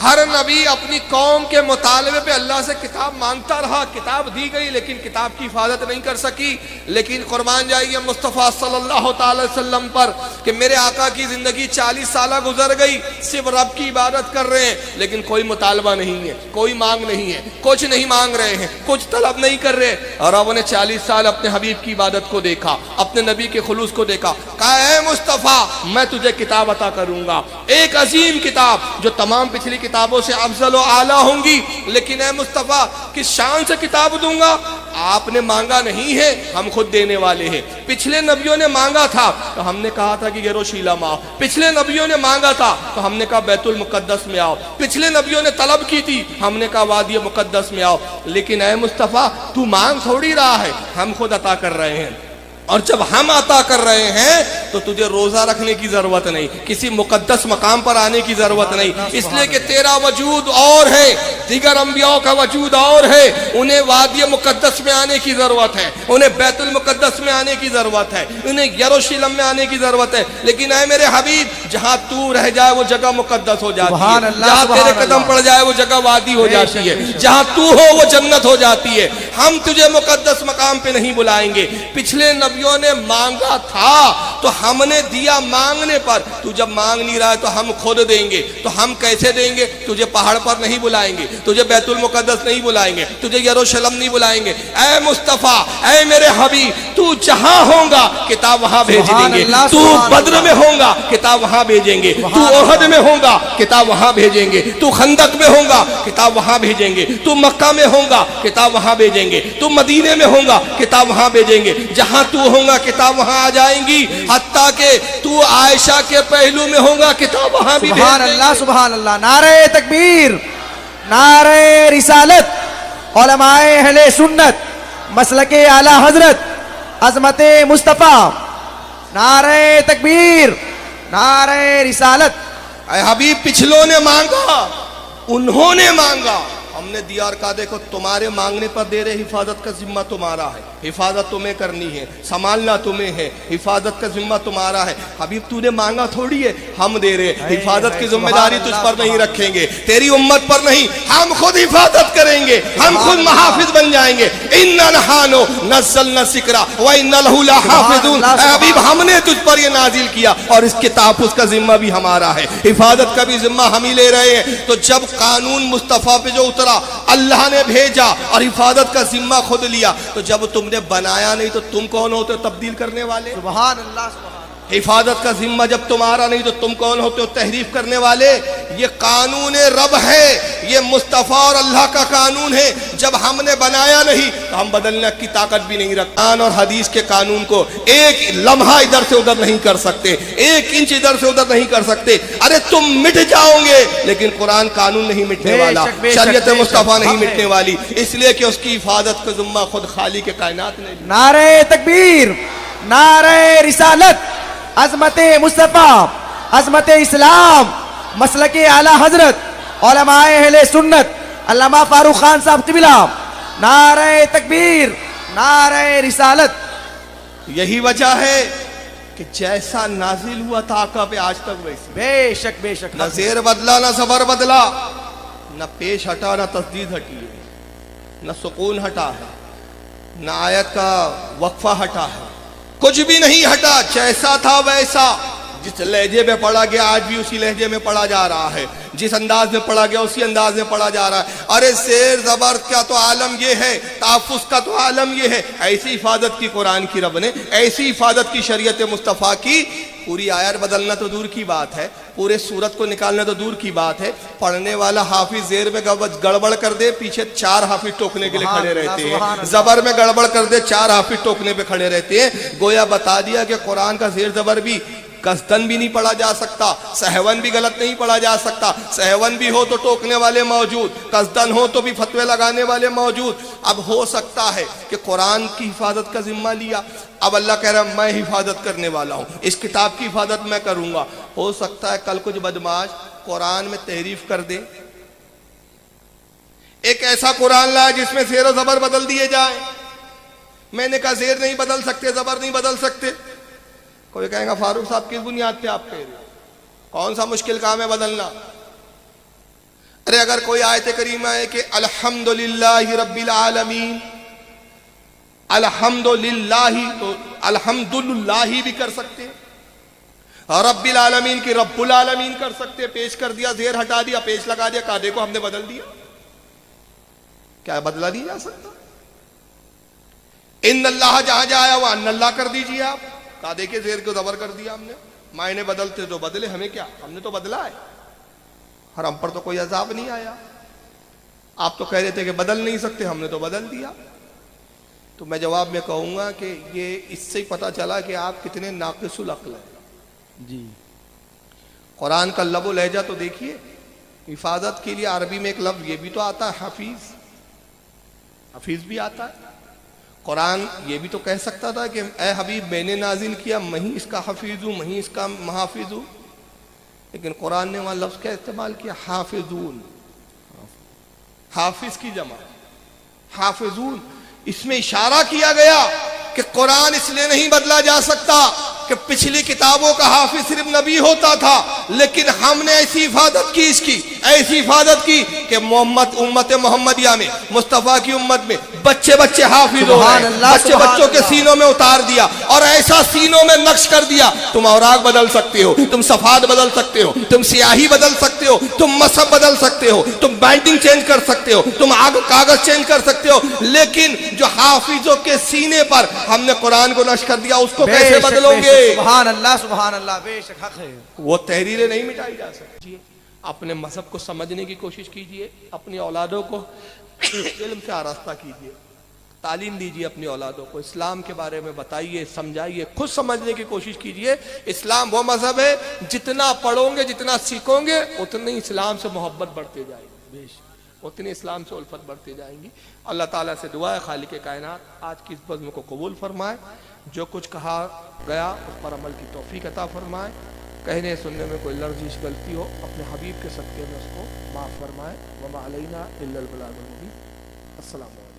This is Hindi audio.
हर नबी अपनी कौम के मुतालबे पे अल्लाह से किताब मांगता रहा, किताब दी गई लेकिन किताब की हिफाजत नहीं कर सकी। लेकिन कुर्बान जाइए मुस्तफ़ा सल्लल्लाहु अलैहि वसल्लम पर कि मेरे आका की ज़िंदगी 40 साल गुजर गई, सिर्फ रब की इबादत कर रहे हैं, लेकिन कोई मुतालबा नहीं है, कोई मांग नहीं है, कुछ नहीं मांग रहे हैं, कुछ तलब नहीं कर रहे। और रब ने 40 साल अपने हबीब की इबादत को देखा, अपने नबी के खुलूस को देखा, कहा ऐ मुस्तफ़ा मैं तुझे किताब अता करूँगा, एक अजीम किताब जो तमाम पिछली किताबों से अफजल व आला होंगी, लेकिन ऐ मुस्तफ़ा किस शान से किताब दूंगा। आपने मांगा नहीं है, हम खुद देने वाले हैं। पिछले नबियों ने मांगा था तो हमने कहा था कि यरूशलेम में आओ, पिछले नबियों ने मांगा था तो हमने कहा बैतुल मुकद्दस में आओ, पिछले नबियों ने तलब की थी, हमने कहा वादी मुकद्दस में आओ। लेकिन ऐ मुस्तफ़ा तू मांग थोड़ी रहा है, हम खुद अता कर रहे हैं। और जब हम अता कर रहे हैं तो तुझे रोजा रखने की जरूरत नहीं, किसी मुकद्दस मकाम पर आने की जरूरत नहीं, इसलिए कि तेरा वजूद और है, दीगर अंबियाओं का वजूद और है। उन्हें वादी मुकद्दस में आने की जरूरत है, उन्हें बैतुल मुकद्दस में आने की जरूरत है, उन्हें यरूशलेम में आने की जरूरत है। लेकिन ऐ मेरे हबीब जहां तू रह जाए वो जगह मुकद्दस हो जाती है, जहां तेरे कदम पड़ जाए वो जगह वादी हो जाती है, जहां तू हो वो जन्नत हो जाती है। हम तुझे मुकद्दस मकाम पे नहीं बुलाएंगे। पिछले नबियों ने मांगा था तो हमने दिया मांगने पर, तू जब मांग नहीं रहा है तो हम खुद देंगे। तो हम कैसे देंगे? तुझे पहाड़ पर नहीं बुलाएंगे, तुझे बैतुल मुकद्दस नहीं बुलाएंगे, तुझे यरूशलेम नहीं बुलाएंगे। ऐ मुस्तफ़ा, ऐ मेरे हबीब, तू जहां होगा किताब वहां भेज देंगे। तू बद्र में होगा किताब वहां भेजेंगे, तू ओहद में होगा किताब वहां भेजेंगे, तू खंदक में होगा किताब वहां भेजेंगे, तू मक्का में होगा किताब वहां भेजेंगे, तू मदीने में होगा किताब वहां भेजेंगे। जहां तू होगा किताब वहां आ जाएंगी, हत्ता के तू आयशा के पहलू में होगा किताब वहां भी। सुभान अल्लाह, सुभान अल्लाह। नारे तकबीर, नारे रिसालत, उलमाए अहले सुन्नत, मसलके आला हजरत, अजमते मुस्तफ़ा, नारे तकबीर, नारे रिसालत। हबीब पिछलों ने मांगा, उन्होंने मांगा, हमने दिया और कहा देखो तुम्हारे मांगने पर दे रहे, हिफाजत का जिम्मा तुम्हारा है, हिफाजत तुम्हें करनी है, संभालना तुम्हें है, हिफाजत का जिम्मा तुम्हारा है। हबीब तूने मांगा थोड़ी है, हम दे रहे, हिफाजत की जिम्मेदारी तुझ पर नहीं रखेंगे, तेरी उम्मत पर नहीं, हम खुद हिफाजत करेंगे, हम खुद महाफिज बन जाएंगे। इन्ना नहानो नज़्ज़लना ज़िक्रा व इन्ना लहू लहाफ़िज़ून। हबीब हमने तुझ पर यह नाजिल किया और इसके तहफ़्फ़ुज़ का जिम्मा भी हमारा है, हिफाजत का भी जिम्मा हम ही ले रहे हैं। तो जब कानून मुस्तफ़ा पे जो उतरा, अल्लाह ने भेजा और हिफाजत का जिम्मा खुद लिया, तो जब तुमने बनाया नहीं तो तुम कौन होते हो तब्दील करने वाले? सुभान अल्लाह, सुभान। हिफाजत का जिम्मा जब तुम्हारा नहीं तो तुम कौन होते हो तहरीफ करने वाले? ये कानून रब है, ये मुस्तफ़ा और अल्लाह का कानून है। जब हमने बनाया नहीं तो हम बदलने की ताकत भी नहीं रखते। कुरान और हदीस के कानून को एक लम्हा इधर से उधर नहीं कर सकते, एक इंच इधर से उधर नहीं कर सकते। अरे तुम मिट जाओगे लेकिन कुरान कानून नहीं मिटने वाला, शरीयत मुस्तफ़ा नहीं मिटने वाली, इसलिए कि उसकी हिफाजत का जिम्मा खुद खाली के कायनात ने। नारे तकबीर, नारे रिसालत, अजमते मुस्तफ़ा, अजमते इस्लाम, मसलके आला हजरत, उलमाए अहले सुन्नत, अल्लामा फारूक खान साहब क़िबला, नारे तकबीर, नारे रिसालत। यही वजह है कि जैसा नाजिल हुआ था आका पे आज तक वैसे। बेशक बेशक, न ज़ेर बदला, न ज़बर बदला, न पेश हटा, न तस्दीद हटी है, न सुकून हटा है, न आयत का वक्फा हटा है, कुछ भी नहीं हटा, जैसा था वैसा। जिस लहजे में पढ़ा गया आज भी उसी लहजे में पढ़ा जा रहा है, जिस अंदाज में पढ़ा गया उसी अंदाज में पढ़ा जा रहा है। अरे शेर जबर का तो आलम ये है, ताफुस का तो आलम ये है। ऐसी हिफाजत की कुरान की रब ने, ऐसी हिफाजत की शरीयत मुस्तफ़ा की। पूरी आयत बदलना तो दूर की बात है, पूरे सूरत को निकालना तो दूर की बात है। पढ़ने वाला हाफिज जेर में गड़बड़ कर दे, पीछे 4 हाफिज टोकने के लिए खड़े रहते हैं। जबर में गड़बड़ कर दे, 4 हाफिज टोकने पे खड़े रहते हैं। गोया बता दिया कि कुरान का जेर जबर भी कसदन भी नहीं पढ़ा जा सकता, सहवन भी गलत नहीं पढ़ा जा सकता। सहवन भी हो तो टोकने वाले मौजूद, कसदन हो तो भी फतवे लगाने वाले मौजूद। अब हो सकता है कि कुरान की हिफाजत का जिम्मा लिया, अब अल्लाह कह रहा है मैं हिफाजत करने वाला हूँ, इस किताब की हिफाजत मैं करूँगा। हो सकता है कल कुछ बदमाश कुरान में तहरीफ कर दे, एक ऐसा कुरान लाए जिसमें शेर और जबर बदल दिए जाए। मैंने कहा शेर नहीं बदल सकते, जबर नहीं बदल सकते। कोई कहेगा फारूक साहब किस बुनियाद पे आप कह रहे हो, कौन सा मुश्किल काम है बदलना? अरे अगर कोई आयत करीमा है कि अल्हम्दुलिल्लाहि रब्बिल आलमीन, अल्हम्दुलिल्लाहि, तो अल्हम्दुलिल्लाहि भी कर सकते हैं, रब्बिल आलमीन की रब्बुल आलमीन कर सकते हैं। पेश कर दिया, जेर हटा दिया, पेश लगा दिया, कादे को हमने बदल दिया, क्या बदला नहीं जा सकता? इन्नल्लाह जहां जाया वह अन्नल्लाह कर दीजिए आप, कादे के जेर को जबर कर दिया हमने। मायने बदलते तो बदले, हमें क्या, हमने तो बदला है, और हम पर तो कोई अजाब नहीं आया। आप तो कह रहे थे कि बदल नहीं सकते, हमने तो बदल दिया। तो मैं जवाब में कहूंगा कि ये इससे ही पता चला कि आप कितने नाकिसुल अक्ल हैं जी। कुरान का लब लहजा तो देखिए, हिफाजत के लिए अरबी में एक लफ्ज ये भी तो आता है, हफीज, हफीज भी आता है। कुरान ये भी तो कह सकता था कि ए हबीब मैंने नाजिल किया, मैं ही इसका हफीज हूं, मैं ही इसका महाफिज हूं, लेकिन कुरान ने वहां लफ्ज का इस्तेमाल किया, हाफिजून, हाफिज की जमा हाफिजून। इसमें इशारा किया गया कि कुरान इसलिए नहीं बदला जा सकता कि पिछली किताबों का हाफिज सिर्फ नबी होता था, लेकिन हमने ऐसी हिफाजत की इसकी, ऐसी हिफाजत की कि मोहम्मद उम्मत मोहम्मदिया में, मुस्तफा की उम्मत में बच्चे बच्चे हाफिज हो रहे हैं, बच्चे बच्चों के सीनों में उतार दिया, और ऐसा सीनों में नक्श कर दिया, तुम औराक बदल सकते हो, तुम सफाद बदल सकते हो, तुम सियाही बदल सकते हो, तुम मसहब बदल सकते हो, तुम बाइंडिंग चेंज कर सकते हो, तुम कागज चेंज कर सकते हो, लेकिन जो हाफिजों के सीने पर हमने कुरान को नक्श कर दिया, उसको कैसे बदलोगे? सुभान अल्लाह, सुभान अल्लाह, बेशक हक है। वो तहरीरें नहीं मिटाई जा सकती। अपने मजहब को समझने की कोशिश कीजिए, अपनी औलादों को इल्म से आरास्ता कीजिए, तालीम दीजिए अपनी औलादों को, इस्लाम के बारे में बताइए, समझाइए, खुद समझने की कोशिश कीजिए। इस्लाम वो मजहब है, जितना पढ़ोगे, जितना सीखोगे, उतनी इस्लाम से मोहब्बत बढ़ते जाएगी, उतनी इस्लाम से उल्फत बढ़ती जाएंगी। अल्लाह ताला से दुआ है खालिक कायनात आज की इस बज़्म को कबूल फरमाए, जो कुछ कहा गया उस पर अमल की तौफीक अता फरमाए, कहने सुनने में कोई लर्जिश गलती हो अपने हबीब के सदक़े में उसको माफ़ फरमाए। वमा अलैना इल्लल बलागुल मुबीन। अस्सलाम वालेकुम।